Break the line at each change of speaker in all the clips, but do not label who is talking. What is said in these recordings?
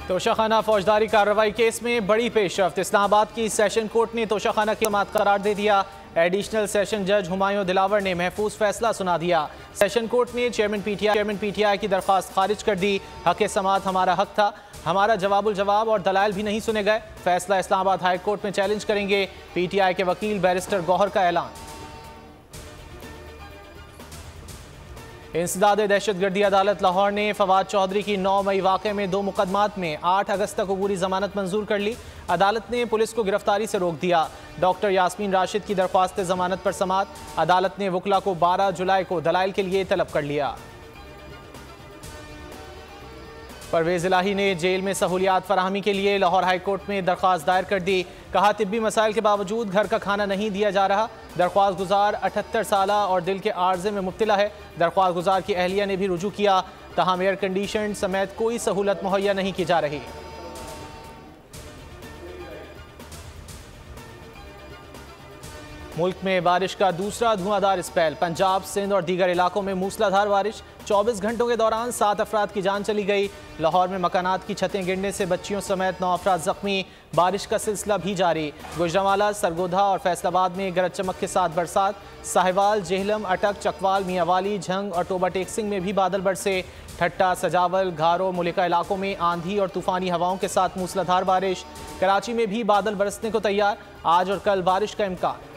तोशाखाना फौजदारी कार्रवाई केस में बड़ी पेशरफ्त। इस्लामाबाद की सेशन कोर्ट ने तोशाखाना की समाअत करार दे दिया। एडिशनल सेशन जज हुमायूं दिलावर ने महफूज फैसला सुना दिया। सेशन कोर्ट ने चेयरमैन पीटीआई की दरख्वास्त खारिज कर दी। हक समाअत हमारा हक था, हमारा जवाबुल जवाब और दलाइल भी नहीं सुने गए। फैसला इस्लामाबाद हाई कोर्ट में चैलेंज करेंगे। पीटीआई के वकील बैरिस्टर गौहर का ऐलान। इंसदाद दहशतगर्दी अदालत लाहौर ने फवाद चौधरी की 9 मई वाक़े में 2 मुकदमात में 8 अगस्त तक अबूरी जमानत मंजूर कर ली। अदालत ने पुलिस को गिरफ्तारी से रोक दिया। डॉक्टर यास्मीन राशिद की दरख्वास्त जमानत पर समाअत। अदालत ने वकला को 12 जुलाई को दलाइल के लिए तलब कर लिया। परवेज इलाही ने जेल में सहूलियात फराहमी के लिए लाहौर हाई कोर्ट में दरख्वास्त दायर कर दी। कहा, तिब्बी मसाइल के बावजूद घर का खाना नहीं दिया जा रहा। दरख्वास्त गुजार 78 साला और दिल के आर्जे में मुब्तला है। दरख्वास्त गुजार की अहलिया ने भी रुजू किया, तहम एयर कंडीशन समेत कोई सहूलत मुहैया नहीं की जा रही। मुल्क में बारिश का दूसरा धुआंधार स्पेल। पंजाब, सिंध और दीगर इलाकों में मूसलाधार बारिश। 24 घंटों के दौरान 7 अफराद की जान चली गई। लाहौर में मकानात की छतें गिरने से बच्चियों समेत 9 अफराद जख्मी। बारिश का सिलसिला भी जारी। गुजरांवाला, सरगोधा और फैसलाबाद में गरज चमक के साथ बरसात। साहिवाल, जेहलम, अटक, चकवाल, मियांवाली, झंग और टोबा टेकसिंग में भी बादल बरसे। ठट्टा, सजावल, घारो, मुलिका इलाकों में आंधी और तूफानी हवाओं के साथ मूसलाधार बारिश। कराची में भी बादल बरसने को तैयार। आज और कल बारिश का इम्कान।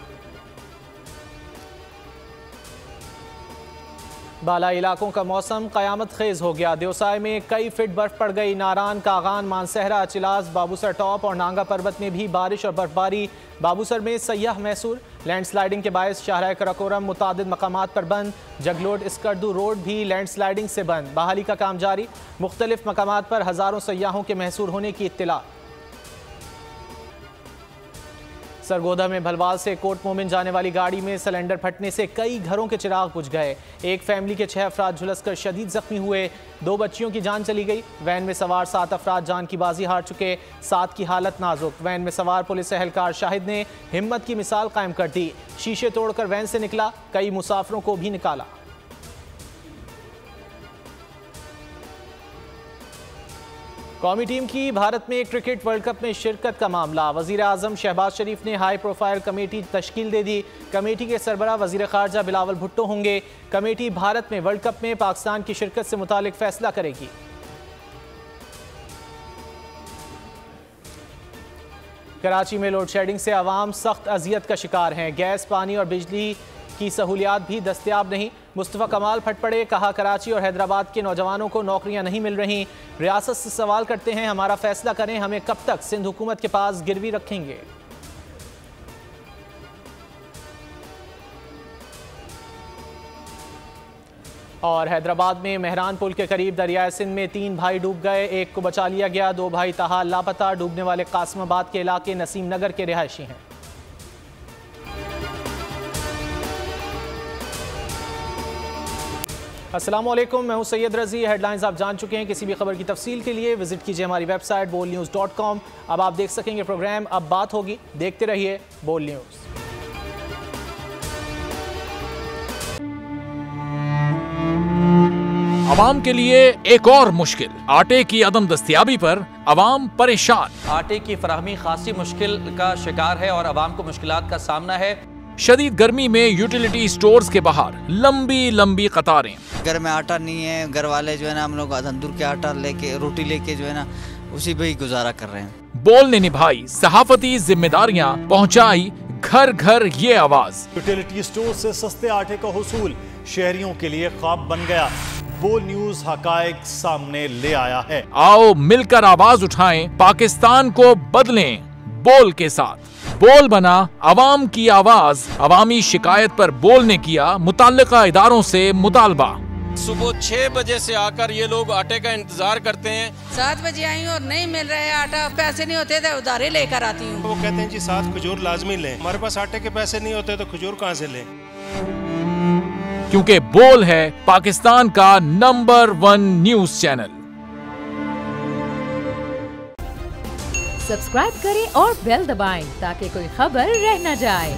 बाला इलाकों का मौसम क़यामत खेज हो गया। देवसाय में कई फिट बर्फ पड़ गई। नारान, कागान, मानसहरा, चिलास, बाबूसर टॉप और नांगा पर्वत में भी बारिश और बर्फबारी। बाबूसर में सयाह मैसूर। लैंडस्लाइडिंग के बायस शाहराह कराकोरम मुतादिद मकामात पर बंद। जगलोड स्कर्दू रोड भी लैंडस्लाइडिंग से बंद। बहाली का काम जारी। मुख्तलिफ मकामात पर हज़ारों सयाहों के महसूर होने की इत्तला। सरगोधा में भलवाल से कोट मोमिन जाने वाली गाड़ी में सिलेंडर फटने से कई घरों के चिराग बुझ गए। एक फैमिली के 6 अफराद झुलसकर शदीद जख्मी हुए। 2 बच्चियों की जान चली गई। वैन में सवार 7 अफराद जान की बाजी हार चुके। 7 की हालत नाजुक। वैन में सवार पुलिस एहलकार शाहिद ने हिम्मत की मिसाल कायम कर दी। शीशे तोड़कर वैन से निकला। कई मुसाफिरों को भी निकाला। कौमी टीम की भारत में क्रिकेट वर्ल्ड कप में शिरकत का मामला। वजीर आजम शहबाज शरीफ ने हाई प्रोफाइल कमेटी तश्कील दे दी। कमेटी के सरबराह वजीर खारजा बिलावल भुट्टो होंगे। कमेटी भारत में वर्ल्ड कप में पाकिस्तान की शिरकत से मुतालिक फैसला करेगी। कराची में लोड शेडिंग से आवाम सख्त अजियत का शिकार हैं। गैस, पानी और बिजली की सहूलियात भी दस्तयाब नहीं। मुस्तफ़ा कमाल फट पड़े। कहा, कराची और हैदराबाद के नौजवानों को नौकरियां नहीं मिल रही। रियासत से सवाल करते हैं, हमारा फैसला करें, हमें कब तक सिंध हुकूमत के पास गिरवी रखेंगे। और हैदराबाद में मेहरान पुल के करीब दरियाए सिंध में 3 भाई डूब गए। एक को बचा लिया गया। 2 भाई ताहाल लापता। डूबने वाले कासिमाबाद के इलाके नसीम नगर के रिहायशी हैं। अस्सलामुअलैकुम, मैं हूं सैयद रजी। हेडलाइंस आप जान चुके हैं। किसी भी खबर की तफसील के लिए विजिट कीजिए हमारी वेबसाइट bolnews.com। अब आप देख सकेंगे प्रोग्राम अब बात होगी। देखते रहिए बोल न्यूज़।
आवाम के लिए एक और मुश्किल। आटे की अदम दस्तयाबी पर आवाम परेशान।
आटे की फराहमी खासी मुश्किल का शिकार है और आवाम को मुश्किलात का सामना है।
शदीद गर्मी में यूटिलिटी स्टोर्स के बाहर लंबी लंबी कतारें।
घर में आटा नहीं है। घर वाले जो है ना, हम लोग तंदूर के आटा लेके, रोटी लेके जो है ना, उसी पे ही गुजारा कर रहे हैं।
बोल ने निभाई सहाफती जिम्मेदारियां, पहुंचाई घर घर ये आवाज।
यूटिलिटी स्टोर से सस्ते आटे का हुसूल शहरियों के लिए ख्वाब बन गया। बोल न्यूज हकायक सामने ले आया है।
आओ मिलकर आवाज उठाएं, पाकिस्तान को बदलें बोल के साथ। बोल बना अवाम की आवाज। अवामी शिकायत पर बोल ने किया मुताल्लिका इदारों से मुतालबा।
सुबह 6 बजे से आकर ये लोग आटे का इंतजार करते हैं।
7 बजे आई हूँ और नहीं मिल रहा है आटा। पैसे नहीं होते थे, उधारे लेकर आती हूँ।
वो कहते हैं जी 7 खजूर लाजमी लें। हमारे पास आटे के पैसे नहीं होते तो खजूर कहाँ से लें?
क्योंकि बोल है पाकिस्तान का नंबर 1 न्यूज चैनल।
सब्सक्राइब करें और बेल दबाएं ताकि कोई खबर रह न जाए।